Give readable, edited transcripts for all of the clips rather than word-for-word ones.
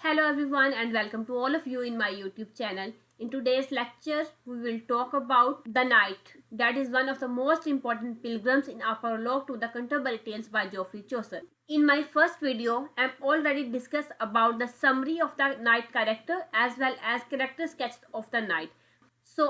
Hello everyone and welcome to all of you in my YouTube channel. In today's lecture, we will talk about the Knight. That is one of the most important pilgrims in our prologue to the Canterbury Tales by Geoffrey Chaucer. In my first video, I have already discussed about the summary of the Knight character as well as character sketch of the Knight.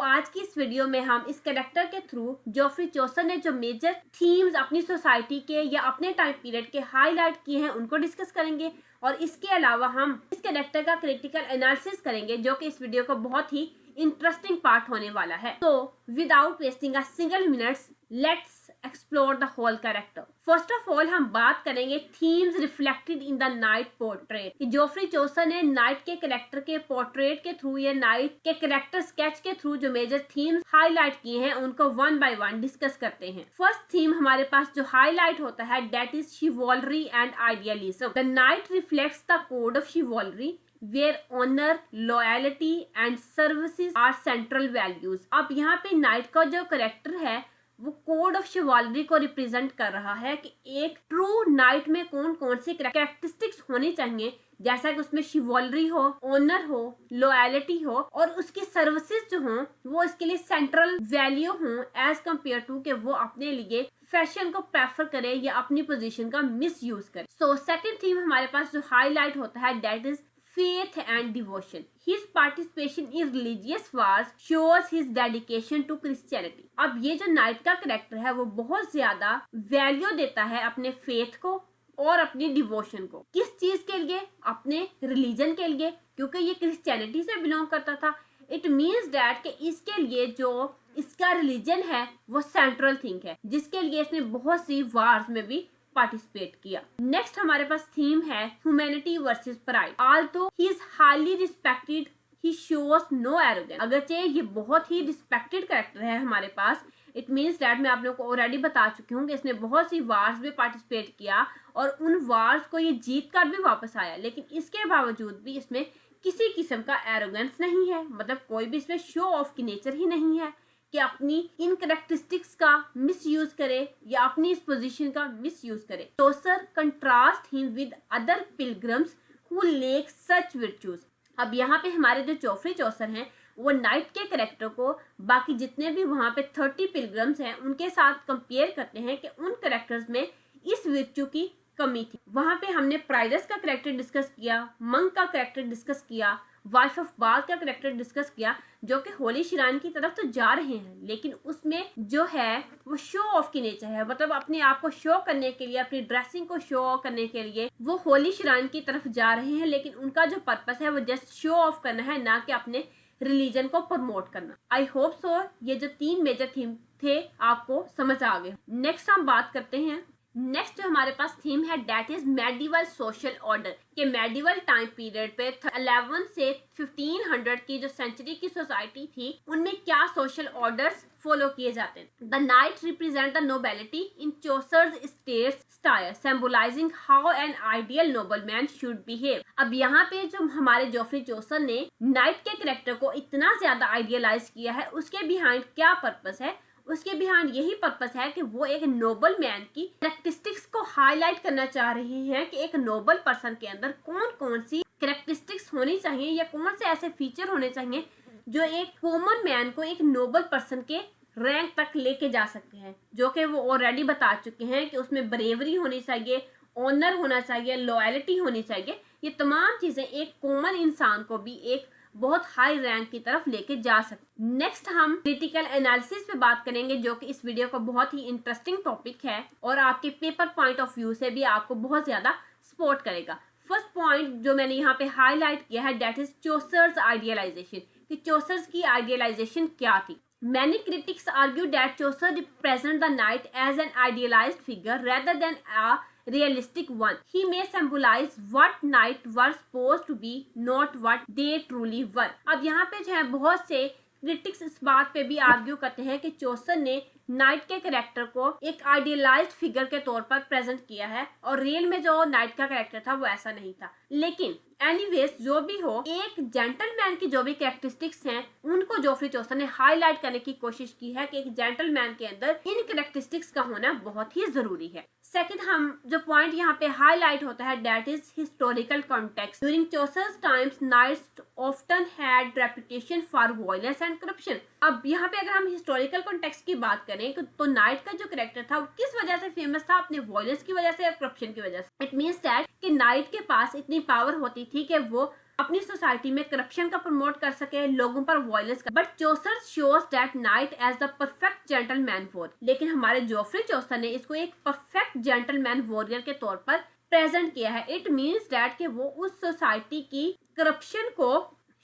आज की इस video में हम इस character के through Geoffrey Chaucer ने जो major themes अपनी सोसाइटी के या अपने टाइम पीरियड के हाईलाइट किए हैं उनको डिस्कस करेंगे और इसके अलावा हम इस कैरेक्टर का क्रिटिकल एनालिसिस करेंगे जो कि इस वीडियो का बहुत ही इंटरेस्टिंग पार्ट होने वाला है। तो without wasting a single minutes let's explore the whole character. First of all हम बात करेंगे themes reflected in the knight portrait. Geoffrey Chaucer ने नाइट के कैरेक्टर के पोर्ट्रेट के थ्रू या नाइट के कैरेक्टर स्केच के थ्रू जो मेजर थीम्स हाईलाइट किए हैं उनको वन बाय वन डिस्कस करते हैं। फर्स्ट थीम हमारे पास जो हाईलाइट होता है that is chivalry and idealism. The knight reflects the code of chivalry where honor, loyalty and services are central values। अब यहाँ पे नाइट का जो करेक्टर है वो कोड ऑफ शिवालरी को रिप्रेजेंट कर रहा है कि एक ट्रू नाइट में कौन कौन सी कैरेक्टरिस्टिक्स होनी चाहिए, जैसा कि उसमें शिवॉलरी हो, ऑनर हो, लॉयलिटी हो और उसकी सर्विसेज जो हो वो इसके लिए सेंट्रल वैल्यू हो एज कम्पेयर टू कि वो अपने लिए फैशन को प्रेफर करे या अपनी पोजीशन का मिस यूज करे। सो सेकंड थीम हमारे पास जो हाईलाइट होता है that is faith and devotion. His participation in religious wars shows his dedication to Christianity। अब ये जो नाइट का कैरेक्टर है वो बहुत ज्यादा वैल्यू देता है अपने फेथ को और अपनी डिवोशन को। किस चीज के लिए? अपने रिलीजन के लिए, क्योंकि ये क्रिश्चियनिटी से बिलोंग करता था। इट मीन्स डैट कि इसके लिए जो इसका रिलीजन है वो सेंट्रल थिंग है जिसके लिए इसने बहुत सी वार्स में भी पार्टिसिपेट किया। नेक्स्ट हमारे पास थीम है humanity versus pride. Although he is highly respected he shows no arrogance. अगरचे ये बहुत ही रिस्पेक्टेड कैरेक्टर है हमारे पास, इट मीन्स दैट मैं आप लोगों को ऑलरेडी बता चुकी हूँ कि इसने बहुत सी वार्स में पार्टिसिपेट किया और उन वार्स को ये जीत कर भी वापस आया, लेकिन इसके बावजूद भी इसमें किसी किस्म का एरोगेंस नहीं है। मतलब कोई भी इसमें शो ऑफ की नेचर ही नहीं है कि अपनी इन कैरेक्टरिस्टिक्स का मिसयूज करे या अपनी इस पोजीशन का मिसयूज करे। Chaucer contrast him with other pilgrims who lack such virtues. अब यहाँ पे हमारे जो जोफ्री चौसर हैं वो नाइट के कैरेक्टर को बाकी जितने भी वहाँ पे 30 पिलग्रिम्स हैं उनके साथ कंपेयर करते हैं कि उन कैरेक्टर्स में इस विर्च्यू की कमी थी। वहाँ पे हमने प्राइडस का कैरेक्टर डिस्कस किया, मंक का कैरेक्टर डिस्कस किया, वाइफ ऑफ बाल का कैरेक्टर डिस्कस किया जो कि होली श्राइन की तरफ तो जा रहे हैं लेकिन उसमें जो है वो शो ऑफ की नेचर है। मतलब अपने आप को शो करने के लिए, अपनी ड्रेसिंग को शो करने के लिए वो होली श्राइन की तरफ जा रहे हैं, लेकिन उनका जो पर्पस है वो जस्ट शो ऑफ करना है, ना कि अपने रिलीजन को प्रमोट करना। आई होप सो ये जो 3 मेजर थीम थे आपको समझ आ गए। नेक्स्ट हम बात करते हैं। नेक्स्ट जो हमारे पास थीम है that is medieval social order. के मेडिवल टाइम पीरियड पे 11 से 1500 की जो सेंचुरी की सोसाइटी थी उनमें क्या सोशल ऑर्डर्स फॉलो किए जाते हैं। The night represent the nobility in Chaucer's state stair symbolising how an ideal nobleman should behave. अब यहाँ पे जो हमारे जोफ्री चौसर ने नाइट के कैरेक्टर को इतना ज्यादा आइडियलाइज किया है उसके बिहाइंड क्या पर्पस है? उसके बिहाइंड यही पर्पस है कि वो एक नोबल मैन की कैरेक्टरिस्टिक्स को हाईलाइट करना चाह रहे हैं कि एक नोबल पर्सन के अंदर कौन कौन सी कैरेक्टरिस्टिक्स होनी चाहिए या कौन से ऐसे फीचर होने चाहिए जो एक कॉमन मैन को एक नोबल पर्सन के रैंक तक लेके जा सकते हैं, जो कि वो ऑलरेडी बता चुके हैं कि उसमें ब्रेवरी होनी चाहिए, ऑनर होना चाहिए, लॉयलिटी होनी चाहिए। ये तमाम चीजें एक कॉमन इंसान को भी एक बहुत हाई रैंक की तरफ लेके जा सकते। नेक्स्ट हम क्रिटिकल एनालिसिस पे बात करेंगे जो कि इस वीडियो का बहुत ही इंटरेस्टिंग टॉपिक है और आपके पेपर पॉइंट ऑफ व्यू से भी आपको बहुत ज्यादा सपोर्ट करेगा। फर्स्ट पॉइंट जो मैंने यहाँ पे हाईलाइट किया है दैट इज चौसर्स आइडियलाइजेशन। कि चौसर्स की आइडियलाइजेशन क्या थी? Many critics argue that Chaucer represents the knight as an idealized figure rather than a realistic one. He may symbolize what knights were supposed to be, not what they truly were। अब यहाँ पे जो है बहुत से critics इस बात पे भी आर्ग्यू करते हैं कि चौसर ने नाइट के कैरेक्टर को एक आइडियलाइज्ड फिगर के तौर पर प्रेजेंट किया है और रियल में जो नाइट का कैरेक्टर था वो ऐसा नहीं था। लेकिन एनीवेज जो भी हो, एक जेंटलमैन की जो भी कैरेक्टरिस्टिक्स हैं उनको जोफ्री चौसर ने हाईलाइट करने की कोशिश की है कि एक जेंटलमैन के अंदर इन कैरेक्टरिस्टिक्स का होना बहुत ही जरूरी है। सेकंड, हम जो पॉइंट यहाँ पे हाईलाइट होता है that is historical context. During Chaucer's times knights often had reputation for violence and corruption. अब यहाँ पे अगर हम हिस्टोरिकल कॉन्टेक्स्ट की बात करें तो नाइट का जो कैरेक्टर था वो किस वजह से फेमस था? अपने वायलेंस की वजह से या करप्शन की वजह से। इट मीन्स दैट कि नाइट के पास इतनी पावर होती थी कि वो अपनी सोसाइटी में करप्शन का प्रमोट कर सके, लोगों पर वायलेंस का। But Chaucer shows that knight as the perfect gentleman war. लेकिन हमारे जोफ्री चौसर ने इसको एक परफेक्ट जेंटलमैन वॉरियर के तौर पर प्रेजेंट किया है। इट मीन्स दैट कि वो उस सोसाइटी की करप्शन को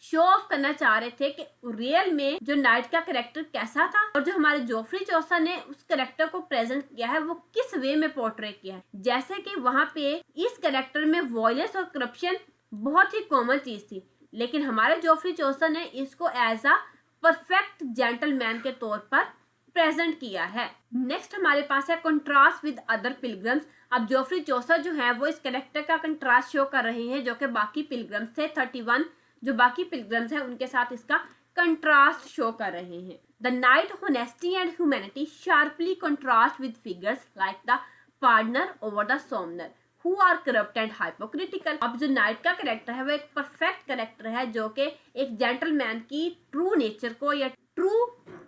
शो ऑफ करना चाह रहे थे कि रियल में जो नाइट का कैरेक्टर कैसा था और जो हमारे जोफ्री चौसर ने उस कैरेक्टर को प्रेजेंट किया है वो किस वे में पोर्ट्रेट किया है। जैसे कि वहाँ पे इस कैरेक्टर में वायलेंस और करप्शन बहुत ही कॉमन चीज थी, लेकिन हमारे जोफ्री चौसर ने इसको एज अ परफेक्ट जेंटलमैन के तौर पर प्रेजेंट किया है। नेक्स्ट हमारे पास है कंट्रास्ट विद अदर पिलग्रम्स। अब जोफ्री चौसर जो है वो इस कैरेक्टर का कंट्रास्ट शो कर रहे हैं जो कि बाकी पिलग्रम्स थे। 31 जो बाकी पिलग्रम्स हैं उनके साथ इसका कंट्रास्ट शो कर रहे हैं। The knight honesty and humanity sharply contrast with figures like the pardoner or the summoner who are corrupt and hypocritical। अब जो नाइट का कैरेक्टर है वो एक परफेक्ट कैरेक्टर है जो कि एक जेंटलमैन की ट्रू नेचर को या ट्रू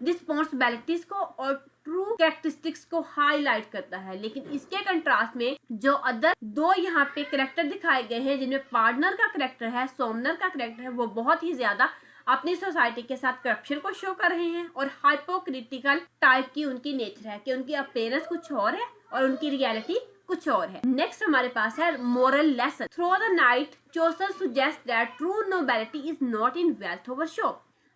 रिस्पॉन्सिबिलिटीज को और ट्रू कैरेक्टरिस्टिक्स को हाईलाइट करता है। लेकिन इसके कंट्रास्ट में जो अदर दो यहाँ पे कैरेक्टर दिखाए गए हैं जिनमें पार्टनर का कैरेक्टर है, सोमनर का कैरेक्टर है, वो बहुत ही ज्यादा अपनी सोसाइटी के साथ करप्शन को शो कर रहे हैं और हाइपोक्रिटिकल टाइप की उनकी नेचर है कि उनकी अपीयरेंस कुछ और है और उनकी रियलिटी कुछ और है। नेक्स्ट हमारे पास है moral lesson. Through the night Chaucer suggest that true nobility is not in wealth over show.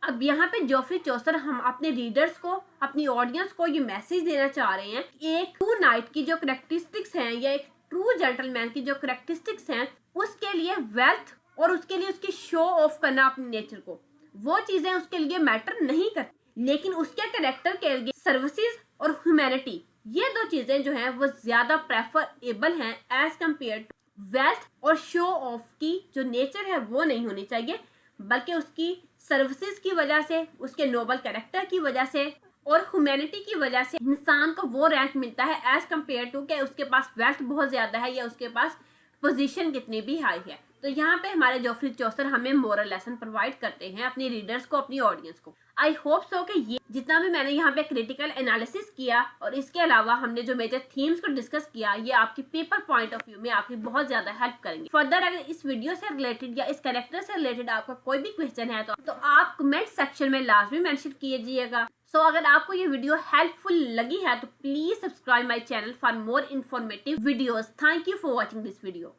अब यहाँ पे जोफ्री चौसर हम अपने रीडर्स को, अपनी ऑडियंस को ये मैसेज देना चाह रहे हैं कि एक ट्रू नाइट की जो कैरेक्टरिस्टिक्स हैं या एक ट्रू जेंटलमैन की जो कैरेक्टरिस्टिक्स हैं उसके लिए वेल्थ और उसके लिए उसकी शो ऑफ करना अपने नेचर को, वो चीजें उसके लिए मैटर नहीं करती। लेकिन उसके कैरेक्टर के लिए सर्विसेज और ह्यूमैनिटी, ये दो चीजें जो हैं वो ज्यादा प्रेफरेबल हैं एज कम्पेयर टू वेल्थ और शो ऑफ की जो नेचर है वो नहीं होनी चाहिए, बल्कि उसकी सर्विसेज की वजह से, उसके नोबल कैरेक्टर की वजह से और ह्यूमैनिटी की वजह से इंसान को वो रैंक मिलता है एज कम्पेयर टू कि उसके पास वेल्थ बहुत ज्यादा है या उसके पास पोजीशन कितनी भी हाई है। तो यहाँ पे हमारे जोफ्री चौसर हमें मोरल लेसन प्रोवाइड करते हैं अपने रीडर्स को, अपनी ऑडियंस को। आई होप सो कि ये जितना भी मैंने यहाँ पे क्रिटिकल एनालिसिस किया और इसके अलावा हमने जो मेजर थीम्स को डिस्कस किया ये आपकी पेपर पॉइंट ऑफ व्यू में आपकी बहुत ज्यादा हेल्प करेंगे। फर्दर अगर इस वीडियो से रिलेटेड या इस कैरेक्टर से रिलेटेड आपका कोई भी क्वेश्चन है तो आप कमेंट सेक्शन में लाजमी मेंशन कीजिएगा। सो अगर आपको ये वीडियो हेल्पफुल लगी है तो please subscribe my channel for more informative videos. Thank you for watching this video.